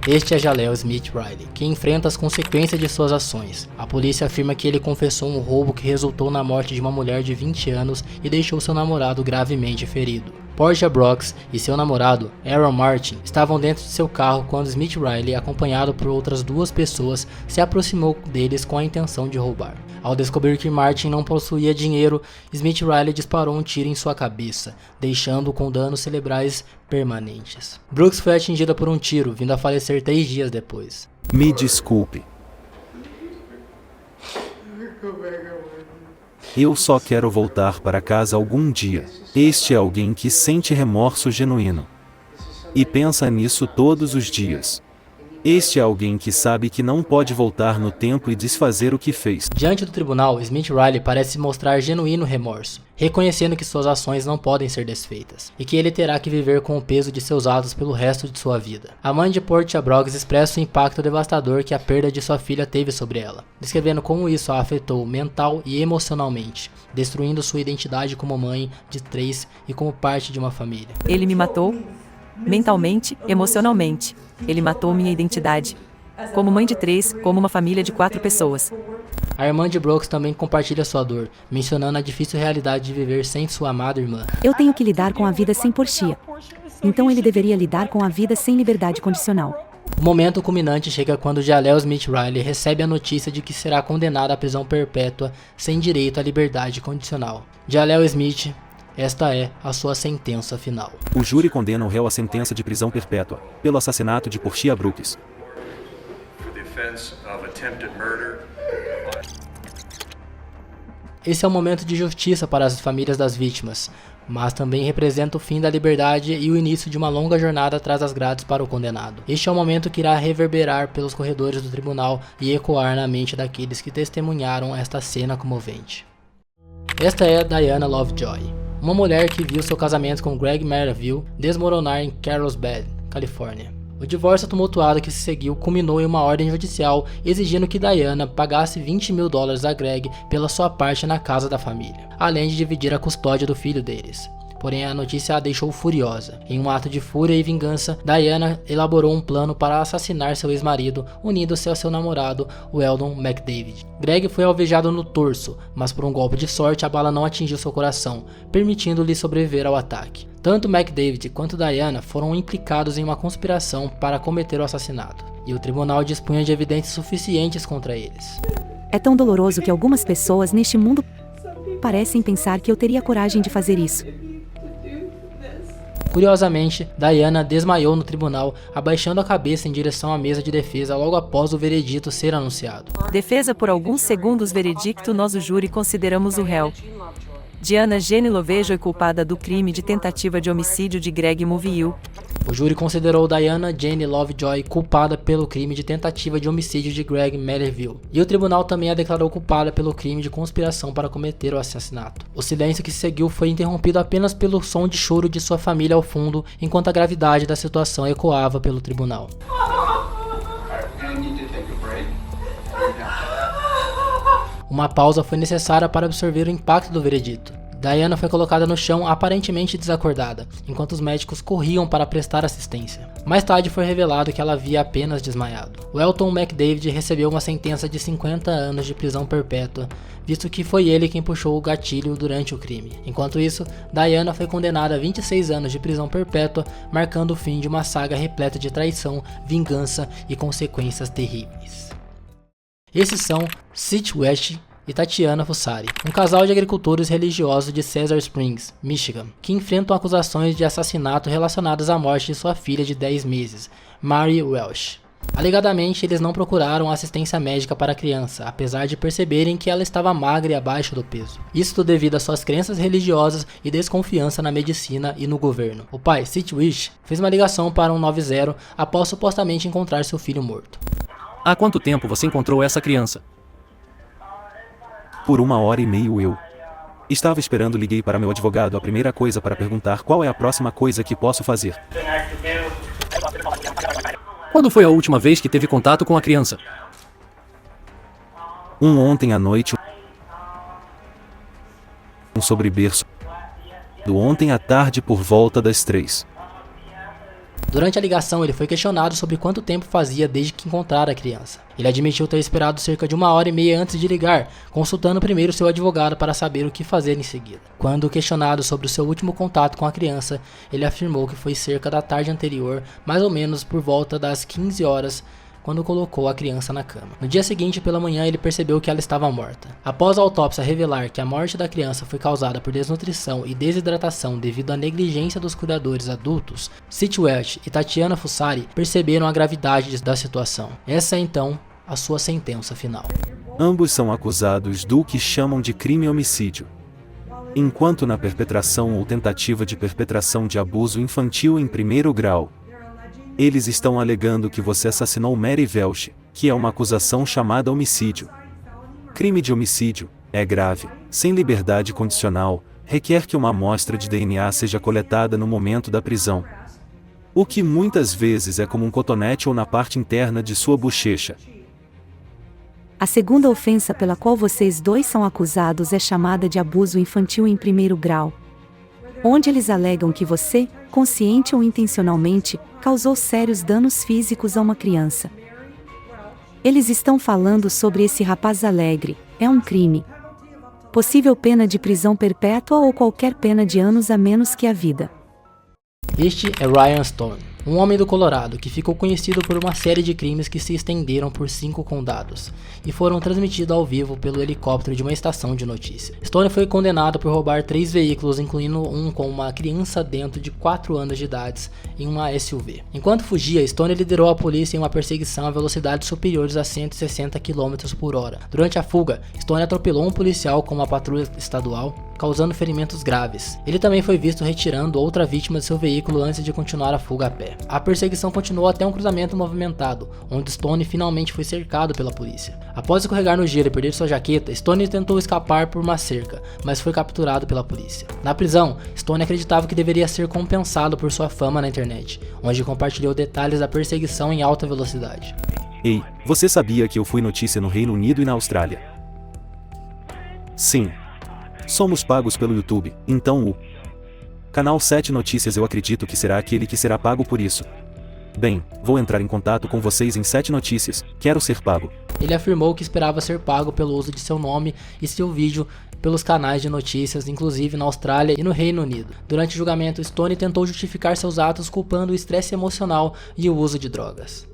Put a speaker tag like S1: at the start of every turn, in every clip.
S1: Este é Jaleel Smith Riley, que enfrenta as consequências de suas ações. A polícia afirma que ele confessou um roubo que resultou na morte de uma mulher de 20 anos e deixou seu namorado gravemente ferido. Portia Brooks e seu namorado, Aaron Martin, estavam dentro de seu carro quando Smith Riley, acompanhado por outras duas pessoas, se aproximou deles com a intenção de roubar. Ao descobrir que Martin não possuía dinheiro, Smith Riley disparou um tiro em sua cabeça, deixando-o com danos cerebrais permanentes. Brooks foi atingida por um tiro, vindo a falecer 3 dias depois.
S2: Me desculpe. Eu só quero voltar para casa algum dia. Este é alguém que sente remorso genuíno. E pensa nisso todos os dias. Este é alguém que sabe que não pode voltar no tempo e desfazer o que fez.
S1: Diante do tribunal, Smith Riley parece mostrar genuíno remorso, reconhecendo que suas ações não podem ser desfeitas, e que ele terá que viver com o peso de seus atos pelo resto de sua vida. A mãe de Portia Brooks expressa o impacto devastador que a perda de sua filha teve sobre ela, descrevendo como isso a afetou mental e emocionalmente, destruindo sua identidade como mãe de 3 e como parte de uma família.
S3: Ele me matou, mentalmente, emocionalmente. Ele matou minha identidade. Como mãe de 3, como uma família de 4 pessoas.
S1: A irmã de Brooks também compartilha sua dor, mencionando a difícil realidade de viver sem sua amada irmã.
S4: Eu tenho que lidar com a vida sem Portia. Então ele deveria lidar com a vida sem liberdade condicional.
S1: O momento culminante chega quando Jaleel Smith Riley recebe a notícia de que será condenado à prisão perpétua sem direito à liberdade condicional. Jaleel Smith, esta é a sua sentença final.
S2: O júri condena o réu à sentença de prisão perpétua, pelo assassinato de Portia Brooks.
S1: Esse é um momento de justiça para as famílias das vítimas, mas também representa o fim da liberdade e o início de uma longa jornada atrás das grades para o condenado. Este é o momento que irá reverberar pelos corredores do tribunal e ecoar na mente daqueles que testemunharam esta cena comovente. Esta é Diana Lovejoy, uma mulher que viu seu casamento com Greg Merrivale desmoronar em Carlsbad, Califórnia. O divórcio tumultuado que se seguiu culminou em uma ordem judicial exigindo que Diana pagasse $20 mil a Greg pela sua parte na casa da família, além de dividir a custódia do filho deles. Porém, a notícia a deixou furiosa. Em um ato de fúria e vingança, Diana elaborou um plano para assassinar seu ex-marido, unindo-se ao seu namorado, Weldon McDavid. Greg foi alvejado no torso, mas por um golpe de sorte a bala não atingiu seu coração, permitindo-lhe sobreviver ao ataque. Tanto McDavid quanto Diana foram implicados em uma conspiração para cometer o assassinato, e o tribunal dispunha de evidências suficientes contra eles.
S4: É tão doloroso que algumas pessoas neste mundo parecem pensar que eu teria coragem de fazer isso.
S1: Curiosamente, Diana desmaiou no tribunal, abaixando a cabeça em direção à mesa de defesa logo após o veredito ser anunciado.
S3: Defesa por alguns segundos. Veredicto. Nós, o júri, consideramos o réu Diana Jane Lovejoy culpada do crime de tentativa de homicídio de Greg Mulvihill.
S1: O júri considerou Diana Jane Lovejoy culpada pelo crime de tentativa de homicídio de Greg Merrivale, e o tribunal também a declarou culpada pelo crime de conspiração para cometer o assassinato. O silêncio que seguiu foi interrompido apenas pelo som de choro de sua família ao fundo, enquanto a gravidade da situação ecoava pelo tribunal. Uma pausa foi necessária para absorver o impacto do veredito. Diana foi colocada no chão aparentemente desacordada, enquanto os médicos corriam para prestar assistência. Mais tarde foi revelado que ela havia apenas desmaiado. Weldon McDavid recebeu uma sentença de 50 anos de prisão perpétua, visto que foi ele quem puxou o gatilho durante o crime. Enquanto isso, Diana foi condenada a 26 anos de prisão perpétua, marcando o fim de uma saga repleta de traição, vingança e consequências terríveis. Esses são Sid West e Tatiana Fussari, um casal de agricultores religiosos de Cedar Springs, Michigan, que enfrentam acusações de assassinato relacionadas à morte de sua filha de 10 meses, Mary Welsh. Alegadamente, eles não procuraram assistência médica para a criança, apesar de perceberem que ela estava magra e abaixo do peso. Isso devido às suas crenças religiosas e desconfiança na medicina e no governo. O pai, Sid Wish, fez uma ligação para 190 após supostamente encontrar seu filho morto.
S5: Há quanto tempo você encontrou essa criança?
S2: Por 1h30 eu estava esperando. Liguei para meu advogado. A primeira coisa para perguntar qual é a próxima coisa que posso fazer.
S5: Quando foi a última vez que teve contato com a criança?
S2: Ontem à noite. Sobre berço. Do ontem à tarde por volta das 3.
S1: Durante a ligação, ele foi questionado sobre quanto tempo fazia desde que encontrara a criança. Ele admitiu ter esperado cerca de 1h30 antes de ligar, consultando primeiro seu advogado para saber o que fazer em seguida. Quando questionado sobre o seu último contato com a criança, ele afirmou que foi cerca da tarde anterior, mais ou menos por volta das 15 horas, quando colocou a criança na cama. No dia seguinte, pela manhã, ele percebeu que ela estava morta. Após a autópsia revelar que a morte da criança foi causada por desnutrição e desidratação devido à negligência dos cuidadores adultos, Sid Welch e Tatiana Fussari perceberam a gravidade da situação. Essa é então a sua sentença final.
S2: Ambos são acusados do que chamam de crime-homicídio. Enquanto na perpetração ou tentativa de perpetração de abuso infantil em primeiro grau, eles estão alegando que você assassinou Mary Welch, que é uma acusação chamada homicídio. Crime de homicídio é grave, sem liberdade condicional, requer que uma amostra de DNA seja coletada no momento da prisão, o que muitas vezes é como um cotonete ou na parte interna de sua bochecha.
S4: A segunda ofensa pela qual vocês dois são acusados é chamada de abuso infantil em primeiro grau, onde eles alegam que você, consciente ou intencionalmente, causou sérios danos físicos a uma criança. Eles estão falando sobre esse rapaz alegre, é um crime. Possível pena de prisão perpétua ou qualquer pena de anos a menos que a vida.
S1: Este é Ryan Stone, um homem do Colorado que ficou conhecido por uma série de crimes que se estenderam por 5 condados e foram transmitidos ao vivo pelo helicóptero de uma estação de notícia. Stone foi condenado por roubar 3 veículos, incluindo um com uma criança dentro de 4 anos de idade em uma SUV. Enquanto fugia, Stone liderou a polícia em uma perseguição a velocidades superiores a 160 km por hora. Durante a fuga, Stone atropelou um policial com uma patrulha estadual, causando ferimentos graves. Ele também foi visto retirando outra vítima de seu veículo antes de continuar a fuga a pé. A perseguição continuou até um cruzamento movimentado, onde Stone finalmente foi cercado pela polícia. Após escorregar no gelo e perder sua jaqueta, Stone tentou escapar por uma cerca, mas foi capturado pela polícia. Na prisão, Stone acreditava que deveria ser compensado por sua fama na internet, onde compartilhou detalhes da perseguição em alta velocidade.
S2: Ei, você sabia que eu fui notícia no Reino Unido e na Austrália? Sim. Somos pagos pelo YouTube, então o Canal 7 Notícias eu acredito que será aquele que será pago por isso. Bem, vou entrar em contato com vocês em 7 Notícias, quero ser pago.
S1: Ele afirmou que esperava ser pago pelo uso de seu nome e seu vídeo pelos canais de notícias, inclusive na Austrália e no Reino Unido. Durante o julgamento, Stone tentou justificar seus atos culpando o estresse emocional e o uso de drogas.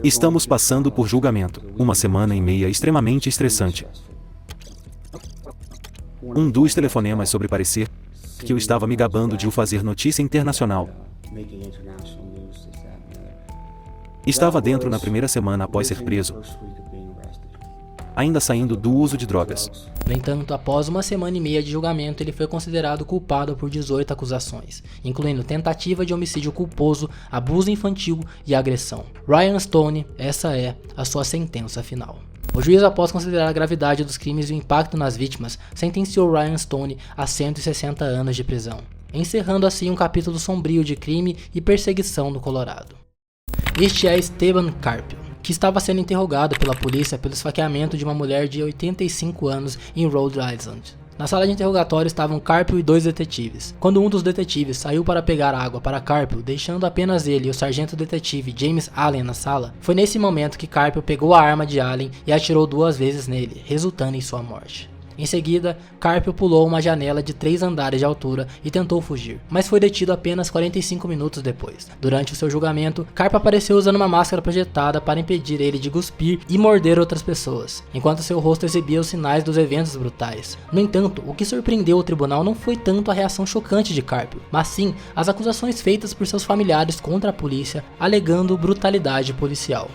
S2: Estamos passando por julgamento, uma semana e meia extremamente estressante. Um dos telefonemas sobre parecer que eu estava me gabando de o fazer notícia internacional. Estava dentro na primeira semana após ser preso, ainda saindo do uso de drogas.
S1: No entanto, após uma semana e meia de julgamento, ele foi considerado culpado por 18 acusações, incluindo tentativa de homicídio culposo, abuso infantil e agressão. Ryan Stone, essa é a sua sentença final. O juiz, após considerar a gravidade dos crimes e o impacto nas vítimas, sentenciou Ryan Stone a 160 anos de prisão, encerrando assim um capítulo sombrio de crime e perseguição no Colorado. Este é Esteban Carpio, que estava sendo interrogado pela polícia pelo esfaqueamento de uma mulher de 85 anos em Rhode Island. Na sala de interrogatório estavam Carpio e 2 detetives. Quando um dos detetives saiu para pegar água para Carpio, deixando apenas ele e o sargento detetive James Allen na sala, foi nesse momento que Carpio pegou a arma de Allen e atirou 2 vezes nele, resultando em sua morte. Em seguida, Carpio pulou uma janela de 3 andares de altura e tentou fugir, mas foi detido apenas 45 minutos depois. Durante o seu julgamento, Carpio apareceu usando uma máscara projetada para impedir ele de cuspir e morder outras pessoas, enquanto seu rosto exibia os sinais dos eventos brutais. No entanto, o que surpreendeu o tribunal não foi tanto a reação chocante de Carpio, mas sim as acusações feitas por seus familiares contra a polícia, alegando brutalidade policial.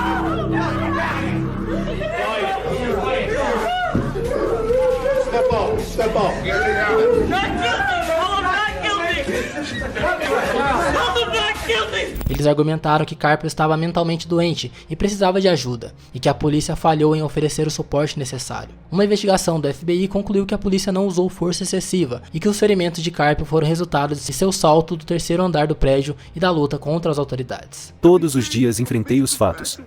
S6: Step off. Not guilty.
S1: Eles argumentaram que Carpio estava mentalmente doente e precisava de ajuda, e que a polícia falhou em oferecer o suporte necessário. Uma investigação do FBI concluiu que a polícia não usou força excessiva e que os ferimentos de Carpio foram resultado de seu salto do 3º andar do prédio e da luta contra as autoridades.
S2: Todos os dias enfrentei os fatos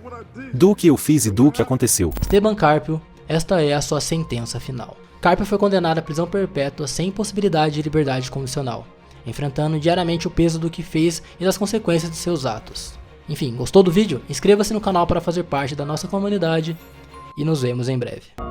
S2: do que eu fiz e do que aconteceu.
S1: Esteban Carpio, esta é a sua sentença final. Carpio foi condenado à prisão perpétua sem possibilidade de liberdade condicional. enfrentando diariamente o peso do que fez e das consequências de seus atos. Enfim, gostou do vídeo? Inscreva-se no canal para fazer parte da nossa comunidade e nos vemos em breve.